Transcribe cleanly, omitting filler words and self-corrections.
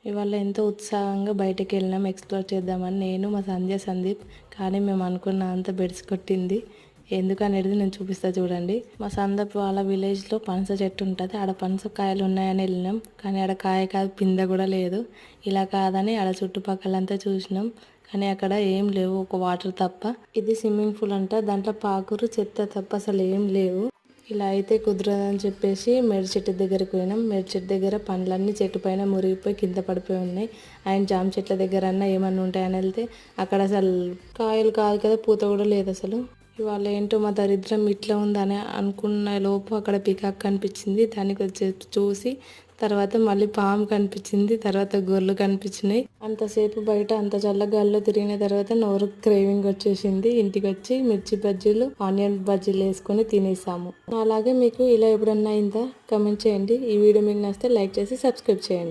ఇవాళ ఎంతో ఉత్సాహంగా బయటకు వెళ్ళినాం ఎక్స్ప్లోర్ చేద్దామని నేను మా సందీప్. కానీ మేము అనుకున్న అంత బెడిసి కొట్టింది. ఎందుకనేది నేను చూపిస్తా చూడండి. మా సందీప్ వాళ్ళ విలేజ్లో పనస చెట్టు ఉంటుంది. ఆడ పనస కాయలు ఉన్నాయని వెళ్ళినాం. కానీ ఆడ కాయ కాదు, పిందె కూడా లేదు. ఇలా కాదని ఆడ చుట్టుపక్కలంతా చూసినాం. కానీ అక్కడ ఏం లేవు, ఒక వాటర్ తప్ప. ఇది స్విమ్మింగ్ పూల్ అంట. దాంట్లో పాకురు చెత్త తప్ప అసలు ఏం లేవు. ఇలా అయితే కుదరదని చెప్పేసి మేడి చెట్టు దగ్గరికి పోయినాం. మేడి చెట్టు దగ్గర పండ్లన్నీ చెట్టు పైన మురిగిపోయి కింద పడిపోయి ఉన్నాయి. ఆయన జామ చెట్ల దగ్గర అన్నా ఏమన్నా ఉంటాయని వెళ్తే అక్కడ అసలు కాయలు కాదు కదా, పూత కూడా లేదు అసలు. ఇవాళ ఏంటో మా దరిద్రం ఇట్లా ఉందని అనుకున్న లోపు అక్కడ పికాక్ కనిపించింది. దానికి వచ్చి చూసి తర్వాత మళ్ళీ పాము కనిపించింది. తర్వాత గొర్రెలు కనిపించినాయి. అంతసేపు బయట అంత చల్లగాల్లో తిరిగిన తర్వాత నోరు క్రేవింగ్ వచ్చేసింది. ఇంటికి వచ్చి మిర్చి బజ్జీలు, ఆనియన్ బజ్జీలు వేసుకొని తినేసాము. అలాగే మీకు ఇలా ఎప్పుడన్నా అయిందా? కమెంట్ చేయండి. ఈ వీడియో మీకు నచ్చితే లైక్ చేసి సబ్స్క్రైబ్ చేయండి.